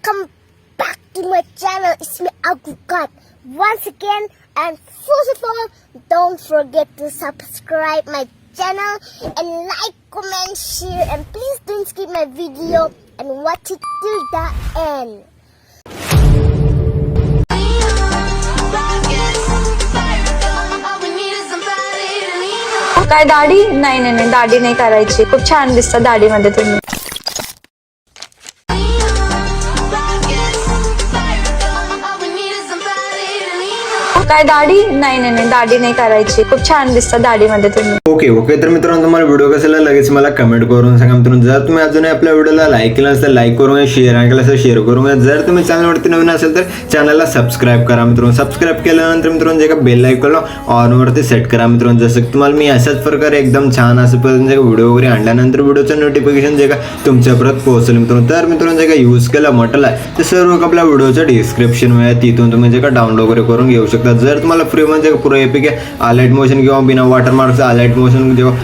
Welcome back to my channel. It's me Agukat once again, and first of all, don't forget to subscribe my channel and like, comment, share, and please don't skip my video and watch it till the end. काय दाढी नाही नाही नाही दाढी नाही करायची. खूप छान दिसतं दाढीमध्ये तुम्ही. काय दाढी नाही नाही नाही दाढी नाही करायची. खूप छान दिसतं दाढीमध्ये तुम्ही. ओके तर मित्रांनो, तुम्हाला व्हिडिओ कसा लागला लगेच मला कमेंट करून सांगा मित्रांनो. जर तुम्ही अजूनही आपल्या व्हिडिओला लाईक केलं असेल लाईक करून शेअर केलं असेल शेअर करून. जर तुम्ही चॅनलवरती नवीन असेल तर चॅनलला सबस्क्राईब करा मित्रांनो. सबस्क्राईब केल्यानंतर मित्रांनो जे का बेल आयकॉनला ऑन वरती सेट करा मित्रांनो. जसं की तुम्हाला मी अशाच प्रकारे एकदम छान असं पद्धतीने व्हिडिओ वगैरे आणल्यानंतर व्हिडिओचं नोटिफिकेशन जे का तुमच्यापर्यंत पोहोचेल मित्रांनो. तर मित्रांनो जे का यूज केला म्हटलं ते सर्व आपल्या व्हिडिओचं डिस्क्रिप्शन मध्ये तिथून तुम्ही जे का डाउनलोड वगैरे करून घेऊ शकता. जर तुम्हाला फ्री म्हणजे पुरो एपीके अलाइट मोशन किंवा बिना वॉटरमार्कचं अलाइट मोशन जेव्हा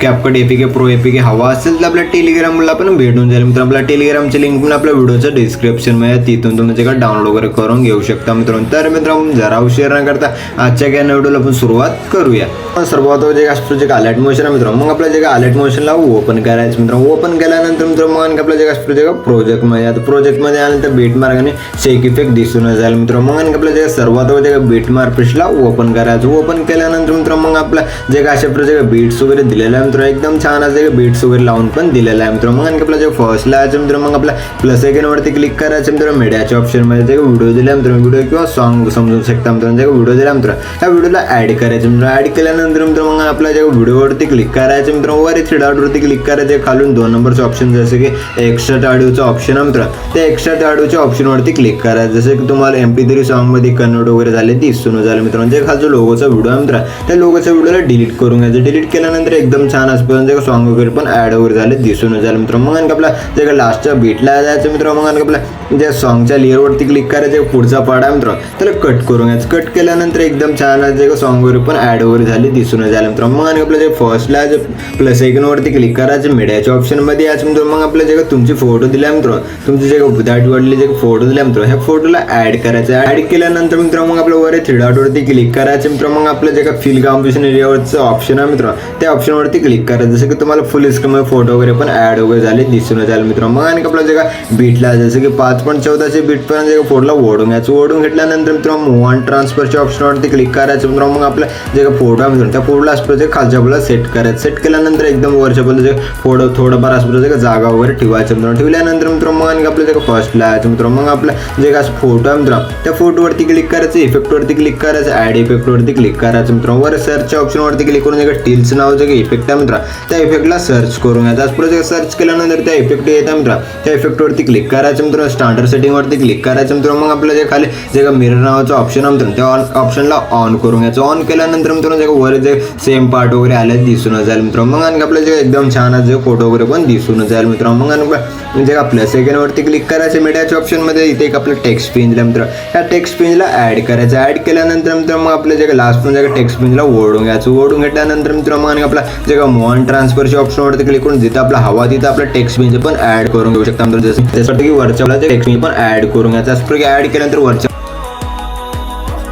कॅपकट एपीके प्रो एपीके हवा असेल तर आपल्या टेलिग्रामला पण भेटून जाईल मित्रांनो. आपल्या टेलिग्रामची लिंक पण आपल्या व्हिडिओचं डिस्क्रिप्शन मध्ये तिथून तुम्ही जे का डाउनलोड वगैरे करून घेऊ शकता मित्रांनो. तर मित्रांनो जरा उशीर न करता आजच्या या व्हिडिओला आपण सुरुवात करूया. सर्वात जे असतो जे अलर्ट मोशन आहे मित्रांनो, मग आपल्या जे अलर्ट मोशनला ओपन करायचं मित्रांनो. ओपन केल्यानंतर मित्रांनो मग आपल्या जे असतो जे प्रोजेक्टमध्ये आता प्रोजेक्टमध्ये आल्यानंतर बीट मार्क आणि शेक इफेक्ट दिसून जाईल मित्रांनो. मग आपल्या जे सर्वात जे बीट मार्क पेजला ओपन करायचं. ओपन केल्यानंतर मित्रांनो मग आपल्या जे अशा प्रकारे बीट्स वगैरे दिलेले आहे मित्रांनो. एकदम छान असे बीट्स वगैरे लावून पण दिलेलं आहे मित्रांनो. मग आपल्या जे फर्स्टला आहे मित्रांनो मग आपल्या प्लस आयकॉन वरती क्लिक करायचं मित्रांनो. मीडियाच्या ऑप्शन मध्ये जे व्हिडिओ दिला मित्रांनो, व्हिडिओ किंवा सॉन्ग समजू शकता मित्रांनो. जे व्हिडिओ दिला मित्रांनो त्या व्हिडिओला ऍड करायचं मित्रांनो. ऍड केल्यानंतर मित्रांनो मग आपल्या जे व्हिडिओवरती क्लिक करायचं मित्रांनो. वर थ्री डॉट वरती क्लिक करायचं. खालून 2 नंबरचे ऑप्शन जसे की एक्स्ट्रा ऑडिओचं ऑप्शन आहे मित्रांनो. त्या एक्स्ट्रा ऑडिओच्या ऑप्शन वरती क्लिक करायचं. जसे की तुम्हाला MP3 सॉन्ग मध्ये कन्वर्ट वगैरे झाले दिसून झाले मित्रांनो. जे खालचा लोगोचा व्हिडिओ आहे मित्रांनो त्या लोगोच्या व्हिडिओला डिलीट करून घ्यायचं. डिलीट केल्यानंतर एकदम छान असं सॉन्ग वगैरे पण ऍड वगैरे झाले दिसून झाले मित्रांनो. मग आपला जे लास्टच्या बीटला जायचं मित्रांनो. मग आपल्या ज्या सॉन्गच्या लेअरवरती क्लिक करायचं. पुढचा पार्ट आहे मित्रांनो त्याला कट करून घ्यायचं. कट केल्यानंतर एकदम छान जे सॉन्ग वगैरे पण ऍड वगैरे झाले दिसून झाले मित्रांनो. मग आपलं जे फर्स्टला जे प्लस आयकॉनवरती क्लिक करायचं. मीडियाच्या ऑप्शन मध्ये यायचं मित्रांनो. मग आपल्या जे तुमची फोटो दिला मित्रांनो, तुमचे जे बुधाट वाढले जे फोटो दिला मित्रांनो ह्या फोटोला ऍड करायचं. ऍड केल्यानंतर मित्रांनो मग आपल्या वर थ्री डॉट वरती क्लिक करायचं मित्रांनो. मग आपलं जे का फिल कॉम्पोजिशन एरियावरचं ऑप्शन आहे मित्रांनो त्या ऑप्शन वरती क्लिक करायचं. जसं की तुम्हाला फुल स्क्रीन फोटो वगैरे पण ऍड वगैरे झाले दिसून झाले मित्रांनो. मग आणि आपलं जे का बीटला जसं की 5.14 बीट पर्यंत जे फोटोला ओढून घ्यायचं. ओढून घेतल्यानंतर मित्रांनो मूव ऑन ट्रान्सफरच्या ऑप्शनवरती क्लिक करायचं मित्रांनो. मग आपलं जे का फोटो आहे मित्रांनो त्या फोटोला असं खालच्या बाजूला सेट करायचं. सेट केल्यानंतर एकदम वरच्या बाजूला जे फोटो थोडंफार असं जागा वगैरे ठेवायचं मित्रांनो. ठेवल्यानंतर मित्रांनो मग आणि आपलं जे का फर्स्टला आहे मित्रांनो मग आपलं जे का फोटो आहे मित्रांनो त्या फोटोवरती क्लिक करायचं. इफेक्टवरती क्लिक करायचं. ऍड इफेक्टवरती क्लिक करायचं मित्रांनो. वर सर्चच्या ऑप्शनवरती क्लिक करून जे का टील्स नावाचं इफेक्ट आहे मित्रांनो त्या इफेक्टला सर्च करून घ्यायचं. पुढे सर्च केल्यानंतर त्या इफेक्ट येतात मित्रांनो. त्या इफेक्टवरती क्लिक करायचं मित्रांनो. स्टँडर्ड सेटिंगवरती क्लिक करायचं मित्रांनो. मग आपलं जे खाली जे का मिरर नावाचं ऑप्शन आहे मित्रांनो त्या ऑप्शनला ऑन करून घ्यायचं. ऑन केल्यानंतर मित्रांनो जे वर जे सेम पार्ट वगैरे आले दिसून जाईल मित्रांनो. मग आणि आपलं जे एकदम छान जे फोटो वगैरे पण दिसून जाईल मित्रांनो. मग आणि जे आपल्या सेकंडवरती क्लिक करायचं. मीडियाच्या ऑप्शन मध्ये इथे एक आपलं टेक्स्ट पेज दिला मित्रांनो. त्या टेक्स्ट पेजला ऍड करायचं. ऍड केल्यानंतर मित्रांनो मग आपलं जे लास्ट म्हणजे टेक्स्ट पेजला ओढून घ्यायचं. ओढून घेतल्यानंतर मित्रांनो मग आणि आपला जे का मूव ऑन ट्रान्सफरच्या ऑप्शनवरती क्लिक करून जिथं आपला हवा तिथं आपला टेक्स्ट पेज पण ऍड करून घेऊ शकता मित्रांनो. जसं की वरच्या टेक्स्ट पेज पण ऍड करून घ्यायचं. असं ऍड केल्यानंतर वरच्या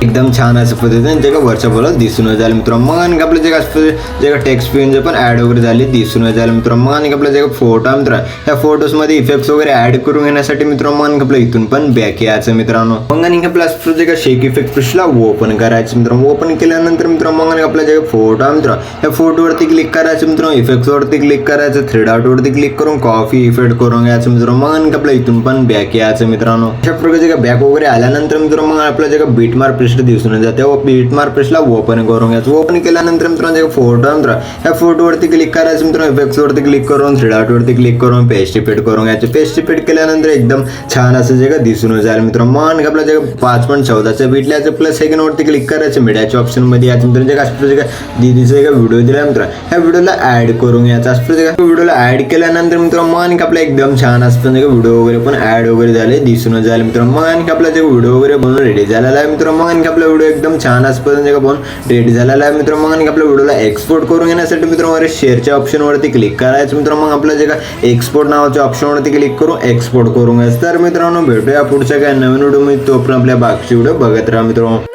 एकदम छान असं पद्धतीने जे का वरच्या बोला दिसून जाईल मित्रांनो. मग आणि आपलं जे का टेक्स्ट पेन पण ऍड वगैरे झाले दिसून जाईल मित्रांनो. मग आणि आपलं जे फोटो आहे मित्रांनो त्या फोटोज मध्ये इफेक्ट्स वगैरे ऍड करून घेण्यासाठी मित्रांनो मग आपलं इथून पण बॅक यायचं मित्रांनो. मग आणि आपलं जे का शेक इफेक्ट पेजला ओपन करायचं मित्रांनो. ओपन केल्यानंतर मित्रांनो मग आपलं जे फोटो आहे मित्रांनो त्या फोटोवरती क्लिक करायचं मित्रांनो. इफेक्ट्स वरती क्लिक करायचं. थ्री डॉट वरती क्लिक करून कॉफी इफेक्ट करून घ्यायचं मित्रांनो. मग आणि आपलं इथून पण बॅक यायचं मित्रांनो. अशा प्रकारे जे बॅक वगैरे आल्यानंतर मित्रांनो मग आपलं जे का बीट मार्क पेज दिसून जाते. बीट मार्क पेजला ओपन करून घ्यायचं. ओपन केल्यानंतर मित्रांनो जे फोटो आहे मित्रांनो त्या फोटोवरती क्लिक करायचं मित्रांनो. इफेक्ट्स वरती क्लिक करून थ्री डॉट वरती क्लिक करून पेस्ट इफेक्ट करून घ्यायचं. पेस्ट इफेक्ट केल्यानंतर एकदम छान असं जे का दिसून जाईल मित्रांनो. मग आपलं जे 5.14 बीटला प्लस सेकंड वरती क्लिक करायचं. मीडियाच्या ऑप्शन मध्ये याचं मित्रांनो जे असं जे दीदीचं जे व्हिडिओ दिला मित्रांनो ह्या व्हिडिओला ऍड करून घ्यायचं. असं जे व्हिडिओला ऍड केल्यानंतर मित्रांनो मग आपलं एकदम छान असतं जे व्हिडिओ वगैरे पण ऍड वगैरे झाले दिसून जाईल मित्रांनो. मग आपला जे व्हिडिओ वगैरे बनवून रेडी झालेला आहे मित्रांनो. मग की आपला व्हिडिओ एकदम छान आजपर्यंत का पाहून रेडी झालेला आहे मित्रांनो. मग आपल्या व्हिडिओला एक्सपोर्ट करून घेण्यासाठी मित्रांनो शेअरच्या ऑप्शनवरती क्लिक करायचं मित्रांनो. मग आपलं जे का एक्सपोर्ट नावाच्या ऑप्शनवरती क्लिक करून एक्सपोर्ट करून घ्यायचं. तर मित्रांनो भेटूया पुढच्या काय नवीन व्हिडिओ मध्ये. तो पण आपल्या बाकीचे व्हिडिओ बघत राहा मित्रांनो.